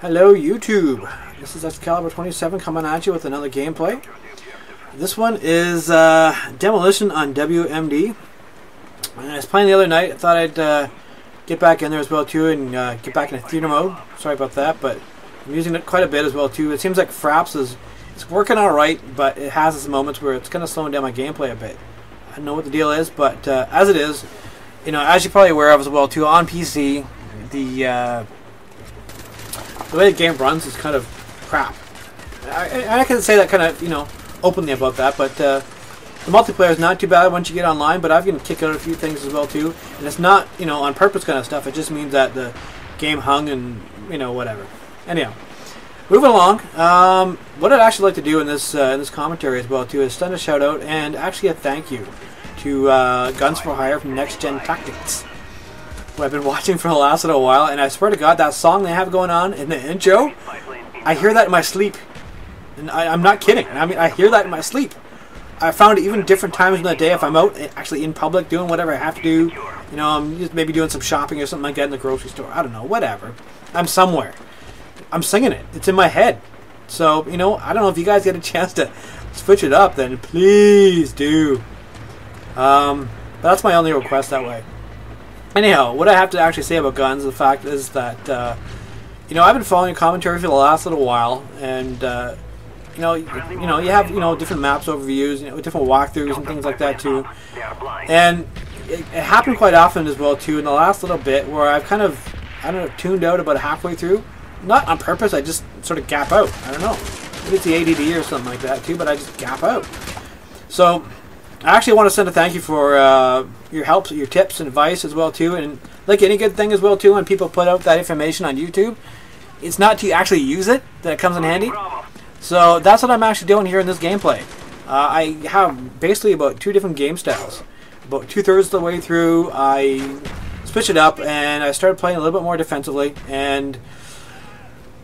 Hello YouTube, this is Excalibur27 coming at you with another gameplay. This one is Demolition on WMD. I was playing the other night. I thought I'd get back in there as well too and get back into theater mode. Sorry about that, but I'm using it quite a bit as well too. It seems like Fraps is working alright, but it has its moments where it's kind of slowing down my gameplay a bit. I don't know what the deal is, but as it is, you know, as you're probably aware of as well too, on PC, the way the game runs is kind of crap. I can say that kind of, you know, openly about that, but the multiplayer is not too bad once you get online, but I've been kicked out of a few things as well too, and it's not, you know, on purpose kind of stuff. It just means that the game hung and, you know, whatever. Anyhow, moving along, what I'd actually like to do in this commentary as well too is send a shout out and actually a thank you to Guns for Hire from Next Gen Tactics, who I've been watching for the last little while, and I swear to God, that song they have going on in the intro, I hear that in my sleep. And I'm not kidding. I mean, I hear that in my sleep. I found it even different times in the day if I'm out actually in public doing whatever I have to do. You know, I'm just maybe doing some shopping or something like that in the grocery store. I don't know, whatever. I'm somewhere. I'm singing it. It's in my head. So, you know, I don't know if you guys get a chance to switch it up, then please do. But that's my only request that way. Anyhow, what I have to actually say about Guns, the fact is that, you know, I've been following commentary for the last little while, and, you know, you have, you know, different maps overviews, you know, different walkthroughs and things like that too. And it happened quite often as well too in the last little bit where I've kind of, I don't know, tuned out about halfway through. Not on purpose, I just sort of gap out. I don't know. Maybe it's the ADD or something like that too, but I just gap out. So I actually want to send a thank you for your help, your tips and advice as well too, and like any good thing as well too, when people put out that information on YouTube, it's not to actually use it that it comes in handy. So that's what I'm actually doing here in this gameplay. I have basically about 2 different game styles. About 2/3 of the way through, I switched it up and I started playing a little bit more defensively, and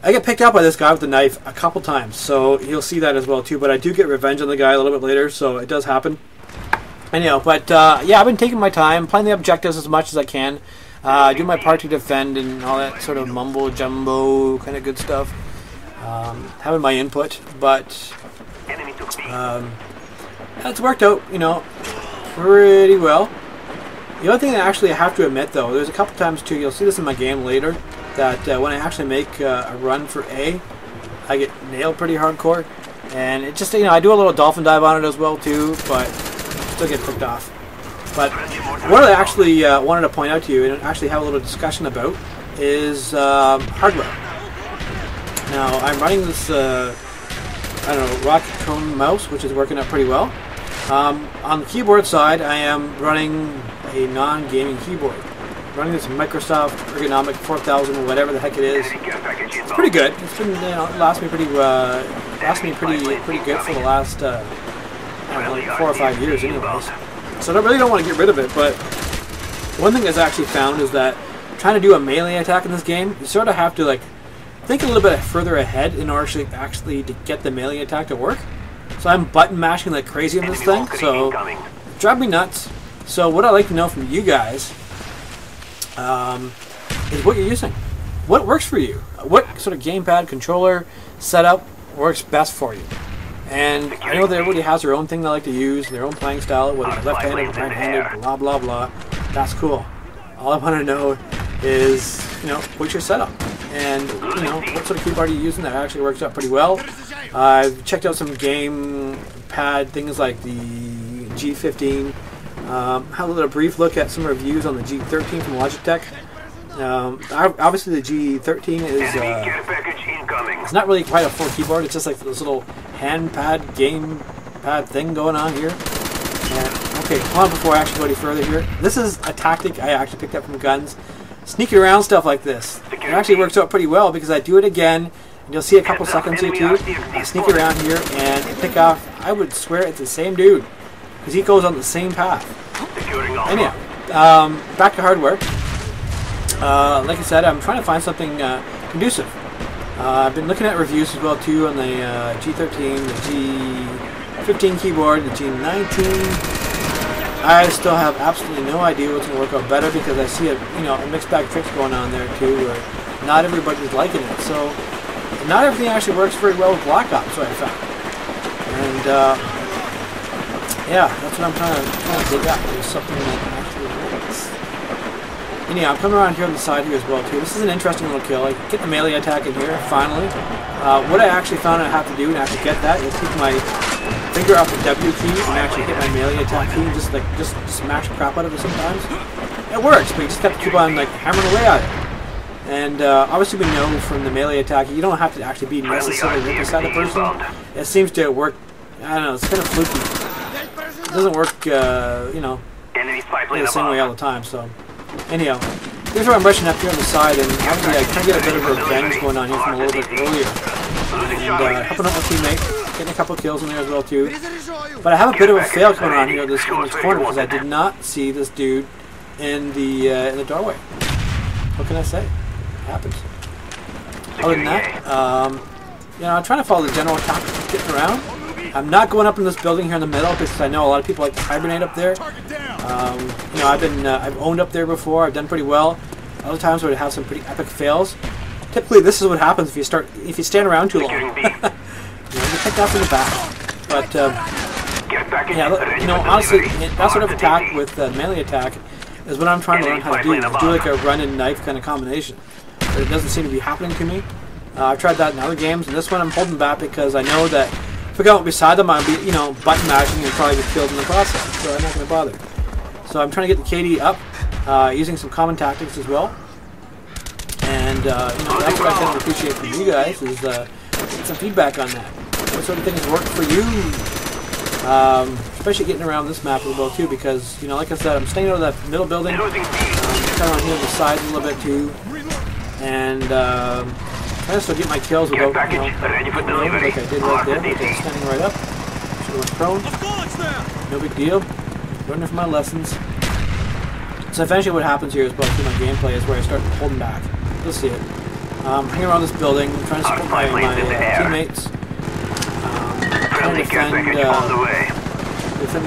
I get picked up by this guy with the knife a couple times, so you'll see that as well too. But I do get revenge on the guy a little bit later, so it does happen. Anyhow, but yeah, I've been taking my time, playing the objectives as much as I can, do my part to defend and all that sort of mumbo jumbo kind of good stuff. Having my input, but it's worked out, you know, pretty well. The only thing I actually have to admit, though, there's a couple times too, you'll see this in my game later, that when I actually make a run for A, I get nailed pretty hardcore, and it just, you know, I do a little dolphin dive on it as well too, but still get picked off. But what I actually wanted to point out to you and actually have a little discussion about is hardware. Now I'm running this I don't know, Roccat Kone mouse, which is working out pretty well. On the keyboard side, I am running a non-gaming keyboard. Running this Microsoft Ergonomic 4000, whatever the heck it is. It's pretty good. It's been, you know, lasted me pretty good for the last I don't know, like 4 or 5 years, anyways. So I really don't want to get rid of it. But one thing I've actually found is that trying to do a melee attack in this game, you sort of have to like think a little bit further ahead in order to actually to get the melee attack to work. So I'm button mashing like crazy on this thing, so it drives me nuts. So what I'd like to know from you guys is what you're using. What works for you? What sort of gamepad controller setup works best for you? And I know that everybody has their own thing they like to use, their own playing style, whether it's left-handed, right-handed, blah blah blah. That's cool. All I want to know is, you know, what's your setup? And, you know, what sort of keyboard are you using that actually works out pretty well? I've checked out some gamepad things like the G15. Had a little brief look at some reviews on the G13 from Logitech. Obviously the G13 is it's not really quite a full keyboard. It's just like this little hand pad, game pad thing going on here. And, okay, hold on before I actually go any further here. This is a tactic I actually picked up from Guns. Sneaking around stuff like this. It actually works out pretty well because I do it again, and you'll see a couple seconds here too. I sneak around here and pick off, I would swear it's the same dude, because he goes on the same path. Anyhow, back to hardware. Like I said, I'm trying to find something conducive. I've been looking at reviews as well too on the G13, the G15 keyboard, the G19. I still have absolutely no idea what's going to work out better because I see a mixed bag of tricks going on there too. Where not everybody's liking it. So not everything actually works very well with Black Ops, what I found. And yeah, that's what I'm trying to dig up. There's something that actually works. Anyhow, I'm coming around here on the side here as well too. This is an interesting little kill. I get the melee attack in here finally. What I actually found I have to do to actually get that is keep my finger up the W key and actually hit my melee attack key and just smash the crap out of it sometimes. It works, but you just have to keep on like hammering away at it. And obviously we know from the melee attack you don't have to actually be necessarily right beside the person. It seems to work. I don't know. It's kind of fluky. It doesn't work, you know, the same way all the time. So, anyhow, here's where I'm rushing up here on the side, and obviously I kind of get a bit of revenge going on here from a little bit earlier. And helping out my teammate, getting a couple of kills in there as well too. But I have a bit of a fail coming on here in this corner because I did not see this dude in the doorway. What can I say? It happens. Other than that, you know, I'm trying to follow the general tactic of getting around. I'm not going up in this building here in the middle because I know a lot of people like to hibernate up there. You know, I've owned up there before. I've done pretty well. Other times where I have some pretty epic fails. Typically, this is what happens if you stand around too long. You know, you get picked off in the back. But yeah, you know, honestly, that sort of attack with melee attack is what I'm trying to learn how to do. Do like a run and knife kind of combination. But it doesn't seem to be happening to me. I've tried that in other games, and this one I'm holding back because I know that if I go beside them, I'll be, you know, button mashing and probably get killed in the process. So I'm not going to bother. So I'm trying to get the KD up, using some common tactics as well. And you know, that's what I kind of appreciate from you guys is get some feedback on that. What sort of things work for you? Especially getting around this map a little bit too, because you know, like I said, I'm staying out of that middle building. Kind of on here on the sides a little bit too, and trying to still get my kills without, you know, getting over like I did right there. Okay, standing right up. Should have went prone. No big deal. Learning from my lessons. So eventually, what happens here is, well, through my gameplay is where I start holding back. You'll see it. Hanging around this building, trying to support my teammates. Trying to defend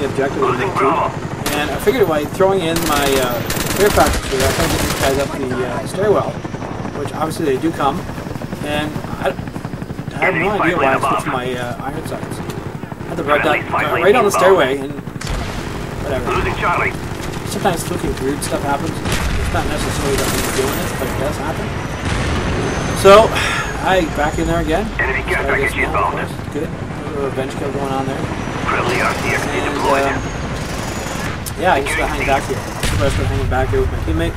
the objective of the too. And I figured by throwing in my air package here, I can get these guys up the stairwell, which obviously they do come. And I have no idea why I switched my iron sights. I had the red dot right on the stairway, and whatever. Sometimes looking weird stuff happens. It's not necessarily that I'm doing this, but it does happen. So, I back in there again. Enemy care package inbound. Good. A little revenge kill going on there. Friendly RCX deployed. Yeah, I just got hanging back here. I started hanging back here with my teammate.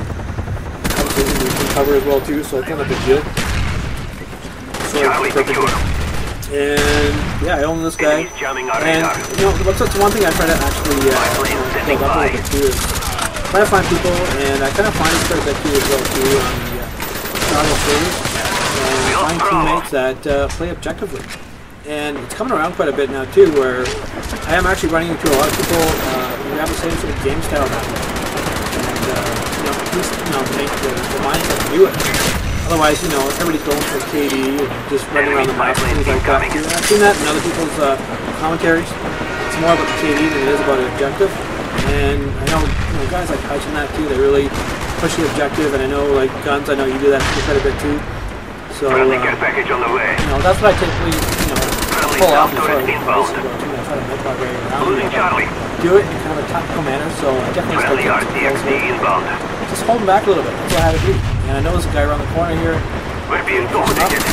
Obviously, we can cover as well too, so it's not a big deal. So, and yeah, I own this guy. And you know, what's one thing I try to actually build up a little bit too is try to find people, and I kind of find this quite a bit too as well too on the audio series, and find teammates that play objectively. And it's coming around quite a bit now too, where I am actually running into a lot of people who have the same sort of game style that way, and you know, at least make the mindset to do it. Otherwise, you know, everybody's going for KD and just running around the map and things like that. And I've seen that in other people's commentaries. It's more about the KD than it is about an objective. And I know, you know, guys like Hutch and that too, they really push the objective. And I know, like Guns, I know you do that quite a bit too. So, you know, that's what I typically, you know, pull off as far as this goes too. I try to make my way around. Do it in kind of a tactical manner. So I definitely start taking kills. Just holding back a little bit. That's what I had to do. And I know there's a guy around the corner here. We're being dominated.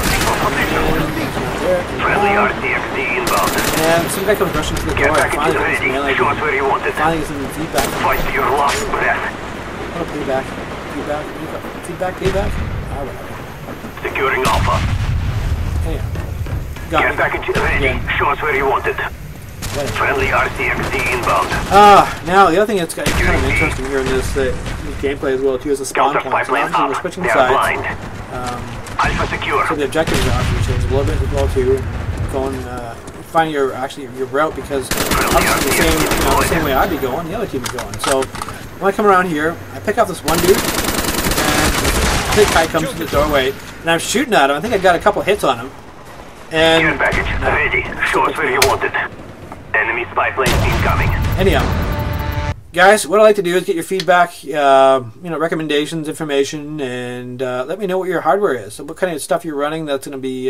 Friendly RCXD inbound. And some guy comes rushing to the door. I finally get some melee. Finally get some feedback. Fight to your last breath. Oh, feedback. Feedback. Ah, whatever. Securing Alpha. Yeah. Got Care package ready. Show us where you want it. Friendly RCXD inbound. Now the other thing that's kind of interesting here in this gameplay as well too is the spawn point. So obviously we're switching sides. Alpha secure. So the objectives are obviously changed a little bit as well too. Going finding your route because obviously the same way I'd be going, the other team is going. So when I come around here, I pick up this one dude, and a big guy comes to the doorway, and I'm shooting at him. I think I got a couple hits on him. And care package ready. Show us where you want it. Enemy spy plane incoming. Anyhow, Guys, what I like to do is get your feedback, recommendations, information, and let me know what your hardware is. So what kind of stuff you're running that's going to be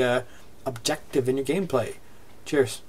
objective in your gameplay. Cheers.